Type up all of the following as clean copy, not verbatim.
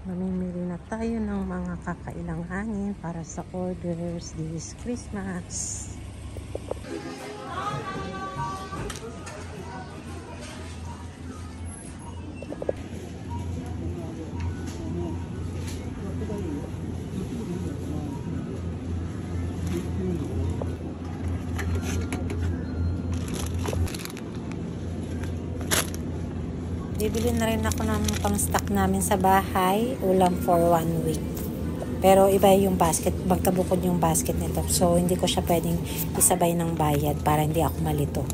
Mamimili na tayo ng mga kakailanganin para sa orders this Christmas. Bibili na rin ako ng pang-stock namin sa bahay, ulam for 1 week. Pero iba yung basket, magkabukod yung basket nito. So, hindi ko siya pwedeng isabay ng bayad para hindi ako malito.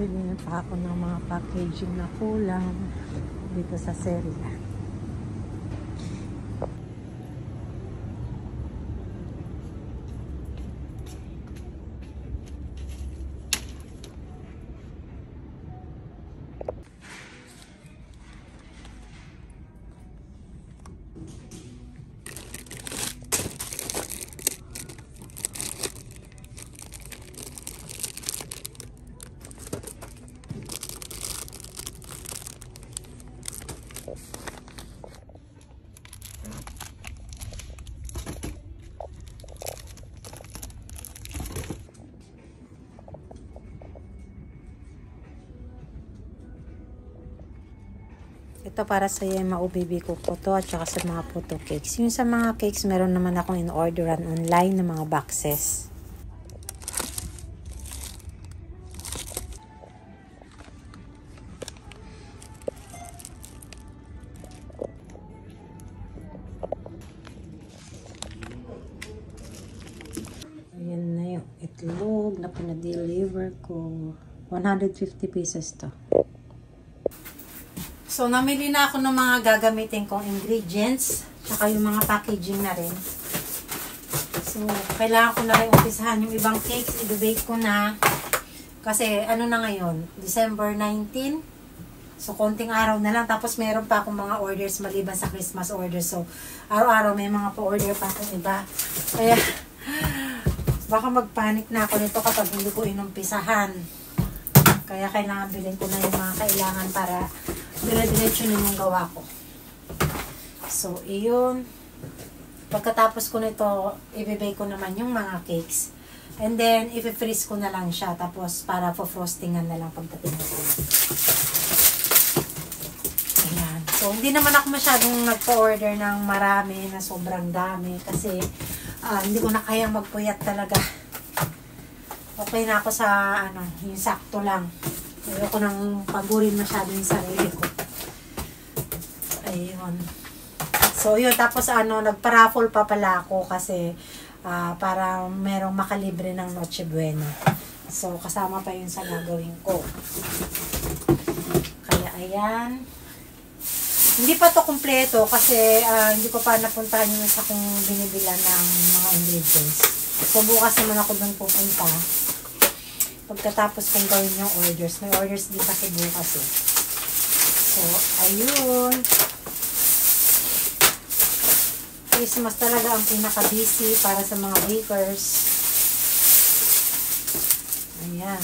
Bili pa ako ng mga packaging na kulang dito sa Ceria. Ito para sa MAUBB ko to at saka sa mga photo cakes. Yung sa mga cakes, meron naman akong in-orderan online ng mga boxes. Ayan na yung itlog na pinadeliver ko. 150 pesos to. So, namili na ako ng mga gagamitin kong ingredients. Tsaka yung mga packaging na rin. So, kailangan ko na rin umpisahan yung ibang cakes. I-bake ko na. Kasi, ano na ngayon? December 19. So, konting araw na lang. Tapos, meron pa akong mga orders maliban sa Christmas orders. So, araw-araw may mga pa-order pa akong iba. Kaya, baka magpanik na ako nito kapag hindi ko inumpisahan. Kaya, kailangan bilhin ko na yung mga kailangan para dire-diretso na yung gawa ko. So, iyon. Pagkatapos ko nito, ibibake ko naman yung mga cakes. And then, i-freeze ko na lang siya. Tapos, para frostingan na lang pagdating ko. Ayan. So, hindi naman ako masyadong nagpa-order ng marami na sobrang dami. Kasi, hindi ko na kayang magpuyat talaga. Okay na ako sa, yung sakto lang. Ayoko nang pagurin masyado yung sarili ko. Ayun. So, yun. Tapos, nagpa-raffle pa pala ako kasi para merong makalibre ng Noche Buena. So, kasama pa yun sa gagawin ko. Kaya, ayan. Hindi pa to kumpleto kasi hindi ko pa napuntahan yung isa kong binibilan ng mga ingredients. So, bukas naman ako doon pupunta. Pagkatapos kong gawin yung orders. May orders din kasi bukas eh. So, ayun. Christmas talaga ang pinaka-busy para sa mga bakers. Ayan.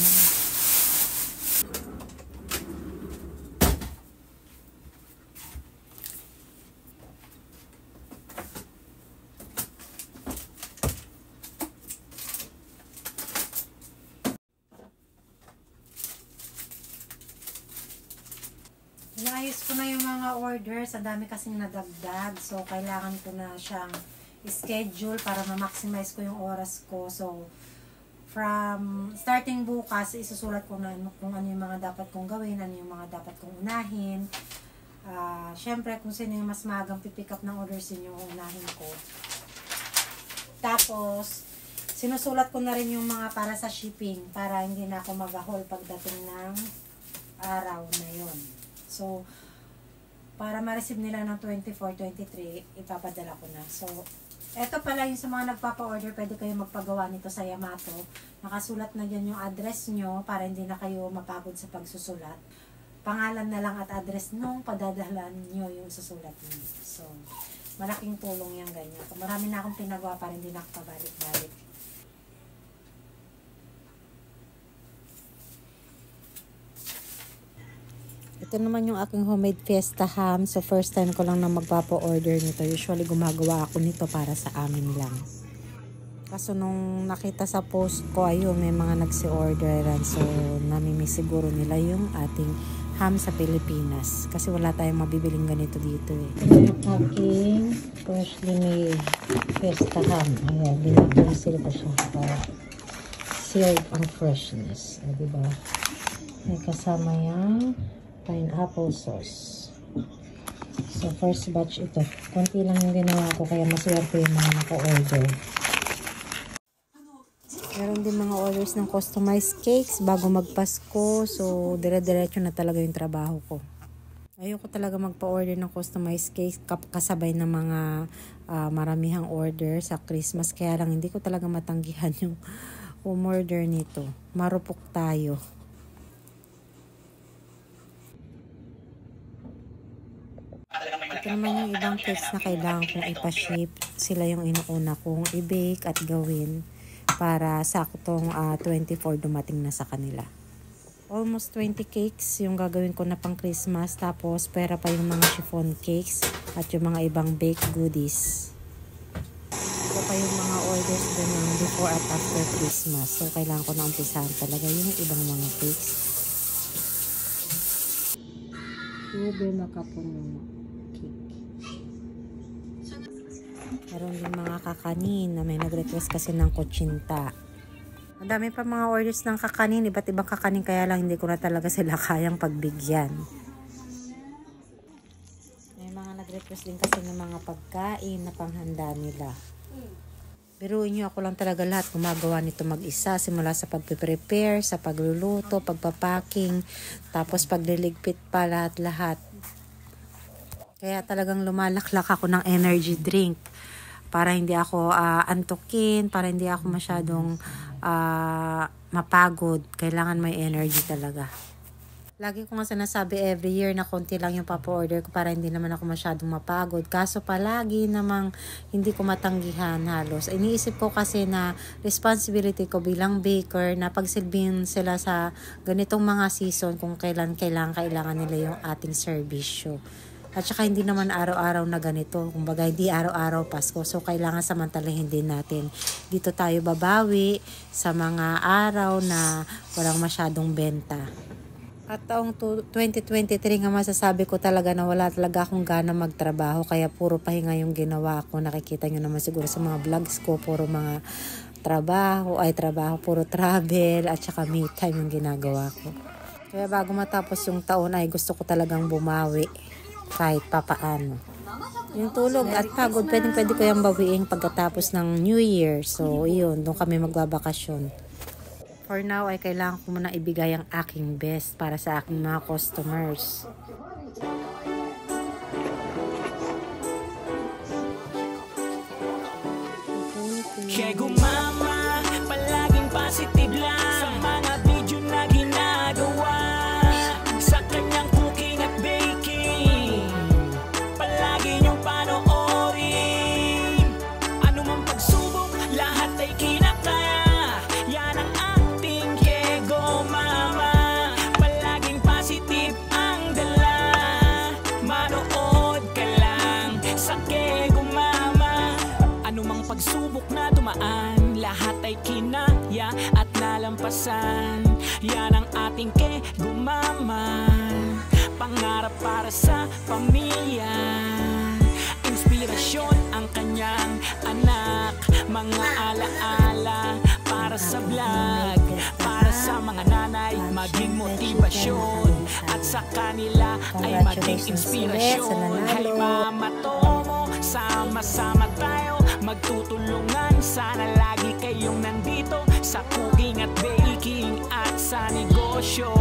Inayos ko na yung mga orders. Ang dami kasing nadagdag. So, kailangan ko na siyang schedule para ma-maximize ko yung oras ko. So, from starting bukas, isusulat ko na kung ano yung mga dapat kong gawin, ano yung mga dapat kong unahin. Syempre, kung sino yung mas magang pipick up ng orders yun yung unahin ko. Tapos, sinusulat ko na rin yung mga para sa shipping para hindi na ako mag-haul pagdating ng araw na yon. So, para ma-receive nila ng 24, 23, ipapadala ko na. So, eto pala yung sa mga nagpapa-order, pwede kayo magpagawa nito sa Yamato. Nakasulat na dyan yung address nyo para hindi na kayo mapagod sa pagsusulat. Pangalan na lang at address nung padadalan nyo yung susulat nyo. So, malaking tulong yung ganyan. So, marami na akong pinagawa para hindi na ako pabalik-balik. Ito naman yung aking homemade fiesta ham. So, first time ko lang na magpapa-order nito. Usually, gumagawa ako nito para sa amin lang. Kaso nung nakita sa post ko, ayun, may mga nagsi-orderan. So, namimiss siguro nila yung ating ham sa Pilipinas. Kasi wala tayong mabibiling ganito dito eh. Ito yung aking freshly made fiesta ham. Ayan, binakonsil ko siya para sealed ang freshness. Diba? May kasama yung pineapple sauce. So, first batch ito. Konti lang yung ginawa ko, kaya maswerte yung mga naka-order. Meron din mga orders ng customized cakes bago magpasko. So, dire-diretso na talaga yung trabaho ko. Ayoko talaga magpa-order ng customized cakes kasabay ng mga maramihang order sa Christmas. Kaya lang, hindi ko talaga matanggihan yung umorder nito. Marupok tayo. Ito naman yung ibang cakes na kailangan kong ipaship. Sila yung inuuna kong i-bake at gawin para saktong 24 dumating na sa kanila. Almost 20 cakes yung gagawin ko na pang Christmas. Tapos pera pa yung mga chiffon cakes at yung mga ibang baked goodies. Ito pa yung mga orders din ng before at after Christmas. So kailangan ko na umpisahan talaga yung ibang mga cakes. Ube makapuno. Meron din mga kakanin na may nag-request kasi ng kutsinta. Ang dami pa mga orders ng kakanin. Iba't ibang kakanin, kaya lang hindi ko na talaga sila kayang pagbigyan. May mga nag-request din kasi ng mga pagkain na panghanda nila. Biruin nyo, ako lang talaga lahat gumagawa nito mag-isa. Simula sa pagpe-prepare, sa pagluluto, pagpapacking, tapos pagliligpit pa lahat-lahat. Kaya talagang lumalaklak ako ng energy drink. Para hindi ako antukin, para hindi ako masyadong mapagod. Kailangan may energy talaga. Lagi ko nga sinasabi every year na konti lang yung papa-order ko para hindi naman ako masyadong mapagod. Kaso palagi namang hindi ko matanggihan halos. Iniisip ko kasi na responsibility ko bilang baker na pagsilbihin sila sa ganitong mga season kung kailangan nila yung ating serbisyo. At saka hindi naman araw-araw na ganito. Kumbaga hindi araw-araw Pasko. So kailangan samantalahin din natin. Dito tayo babawi sa mga araw na walang masyadong benta. At taong 2023 nga masasabi ko talaga na wala talaga akong gana magtrabaho. Kaya puro pahinga yung ginawa ko. Nakikita nyo naman siguro sa mga vlogs ko. Puro mga trabaho, puro travel at saka me time yung ginagawa ko. Kaya bago matapos yung taon ay gusto ko talagang bumawi. Kahit papaano. Yung tulog at pagod, pwede ko yung bawiin pagkatapos ng New Year. So, yun, doon kami magbabakasyon. For now, ay kailangan ko muna ibigay ang aking best para sa aking mga customers. Kaya gumama, palaging positive lang sa mga video na ginagawa. Sa kanyang cooking at baking, palagi niyong panoorin. Ano mang pagsubok, lahat ay kinakaya. Yan ang ating Kego Mama. Palaging positive ang dala. Manood ka lang sa Kego Mama. Ano mang pagsubok na dumaan, lahat ay kinaya at nalampasan. Yan ang ating Kego Mama. Pangarap para sa pamilya, inspirasyon ang kanyang anak. Mga alaala para sa vlog, para sa mga nanay ay maging motibasyon, at sa kanila ay maging inspirasyon. Hay Mama Tomo, sama-sama tayo magtutulungan. Sana lagi kayong nandito sa cooking at baking at sa negosyo,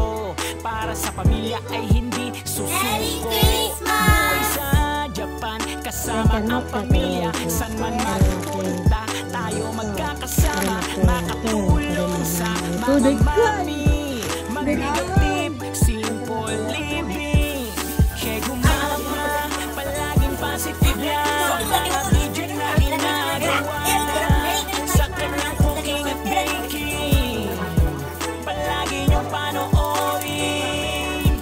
para sa pamilya ay hindi susuko. Buhay sa Japan kasama ang pamilya, san man magpupunta tayo magkakasama, makatulong sa mga mami, magbigay tip, simple living. Kego Mama, palaging positive lang, mga video na ginagawa sa kanyang cooking at baking. Palagi niyong panoorin,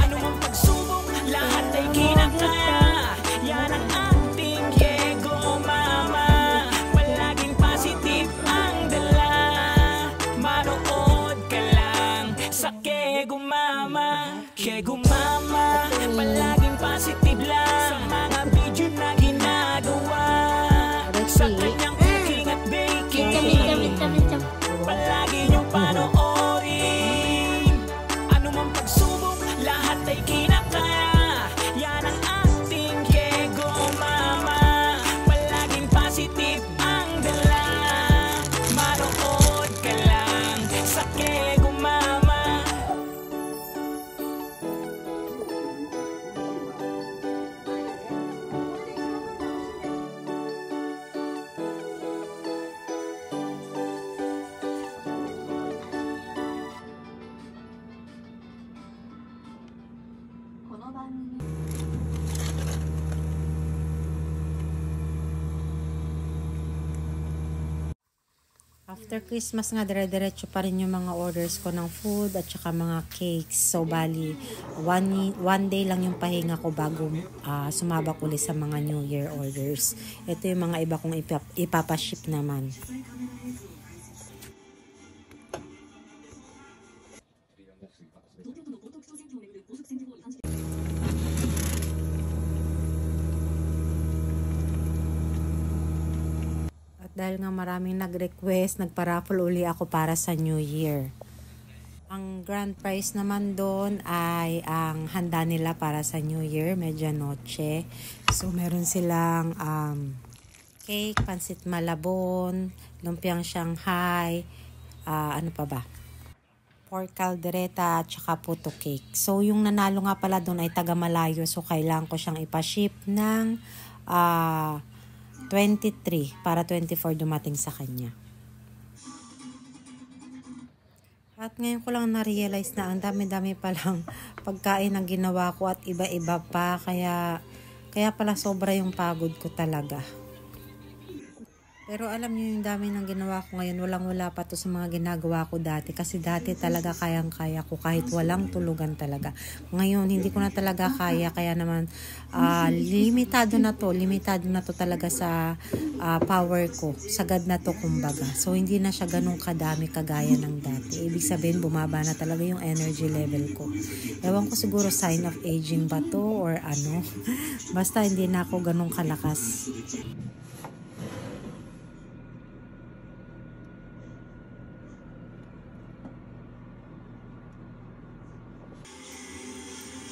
anumang pagsubok, lahat ay kinakaya. Yan ang ating Kego Mama, palaging positive ang dala. Manood ka lang sa Kego Mama. Kego Mama, palaging positive lang sa mga video na ginagawa sa kanyang cooking at baking. Palagi niyong panoorin, anumang pagsubok, lahat ay kinakaya. Yan ang ating Kego Mama, palaging positive ang dala. Manood ka lang sa Kego Mama. After Christmas nga, dire-diretso pa rin yung mga orders ko ng food at saka mga cakes. So, bali, one day lang yung pahinga ko bago sumabak ulit sa mga New Year orders. Ito yung mga iba kong ipapaship naman. Dahil nga maraming nag-request, nagpa-raffle uli ako para sa New Year. Ang grand prize naman doon ay ang handa nila para sa New Year, medianoche. So, meron silang cake, pansit malabon, lumpiang Shanghai, ano pa ba? Pork caldereta, at saka puto cake. So, yung nanalo nga pala doon ay taga malayo. So, kailangan ko siyang ipaship ng 23 para 24 dumating sa kanya. At ngayon ko lang na-realize na ang dami-dami palang pagkain ang ginawa ko at iba-iba pa. Kaya pala sobra yung pagod ko talaga. Pero alam niyo yung dami ng ginawa ko ngayon, walang-wala pa to sa mga ginagawa ko dati. Kasi dati talaga kayang-kaya ko kahit walang tulugan talaga. Ngayon, hindi ko na talaga kaya. Kaya naman, limitado na to talaga sa power ko. Sagad na to kumbaga. So, hindi na siya ganun kadami kagaya ng dati. Ibig sabihin, bumaba na talaga yung energy level ko. Ewan ko siguro sign of aging ba to or ano. Basta hindi na ako ganun kalakas.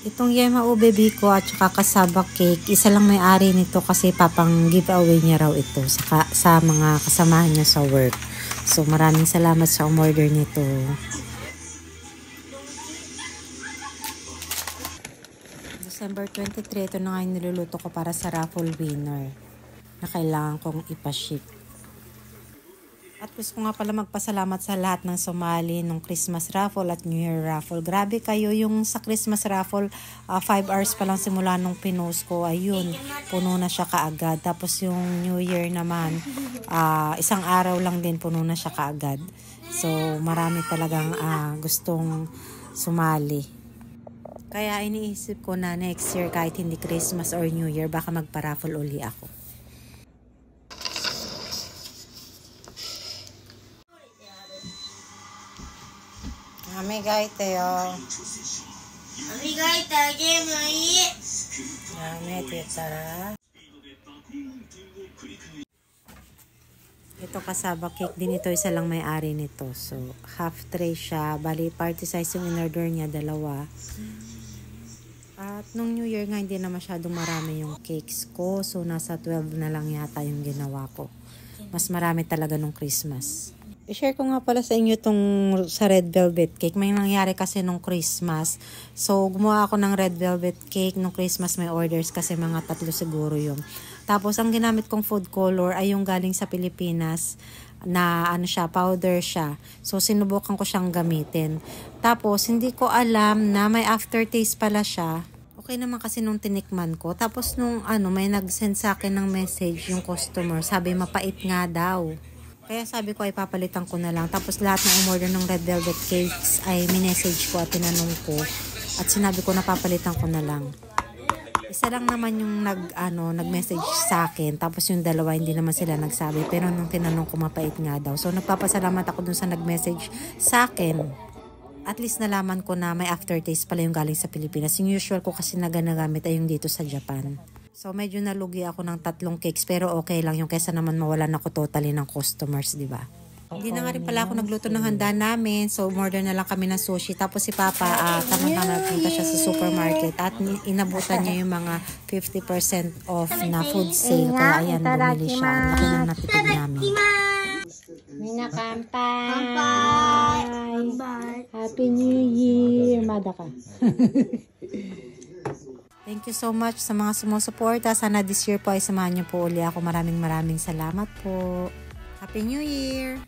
Itong Yema Ube Biko at saka kasaba cake, isa lang may-ari nito kasi papang giveaway niya raw ito sa mga kasamahan niya sa work. So maraming salamat sa umorder nito. December 23, ito na nga yung niluluto ko para sa raffle winner na kailangan kong ipaship. At gusto ko nga pala magpasalamat sa lahat ng sumali nung Christmas raffle at New Year raffle. Grabe kayo, yung sa Christmas raffle, 5 hours pa lang simula nung pinost ko, ayun, puno na siya kaagad. Tapos yung New Year naman, isang araw lang din puno na siya kaagad. So marami talagang gustong sumali. Kaya iniisip ko na next year kahit hindi Christmas or New Year, baka magpa-raffle uli ako. Amigay tayo. Amigay tayo, mai. Ito Ito kasaba cake din ito, isa lang may-ari nito. So, half tray siya. Bali, party size yung in-order niya, 2. At nung New Year nga, hindi na masyadong marami yung cakes ko. So, nasa 12 na lang yata yung ginawa ko. Mas marami talaga nung Christmas. I-share ko nga pala sa inyo itong sa red velvet cake. May nangyari kasi nung Christmas. So, gumawa ako ng red velvet cake. Nung Christmas may orders kasi mga 3 siguro yun. Tapos, ang ginamit kong food color ay yung galing sa Pilipinas na ano siya, powder siya. So, sinubukan ko siyang gamitin. Tapos, hindi ko alam na may aftertaste pala siya. Okay naman kasi nung tinikman ko. Tapos, nung may nag-send sa akin ng message yung customer. Sabi, mapait nga daw. Kaya sabi ko ay papalitan ko na lang. Tapos lahat ng umorder ng red velvet cakes ay minessage ko at tinanong ko. At sinabi ko na papalitan ko na lang. Isa lang naman yung nag-message sa akin. Tapos yung 2 hindi naman sila nagsabi. Pero nung tinanong ko mapait nga daw. So nagpapasalamat ako dun sa nag-message sa akin. At least nalaman ko na may aftertaste pala yung galing sa Pilipinas. Yung usual ko kasi nagagamit ay yung dito sa Japan. So, medyo nalugi ako ng 3 cakes pero okay lang yung kesa naman mawalan ako totally ng customers, di ba? Hindi na nga rin pala ako nagluto ng handa namin. So, order na lang kami ng sushi. Tapos si Papa, tamang-tama nagpunta siya sa supermarket at inabutan niya yung mga 50% off na food sale. Kaya ayan, bumili siya. Ang laki ng natipid namin. Mina, kampay! Happy New Year! Mada ka. Thank you so much sa mga sumusuporta. Sana this year po ay samahan niyo po uli ako. Maraming salamat po. Happy New Year!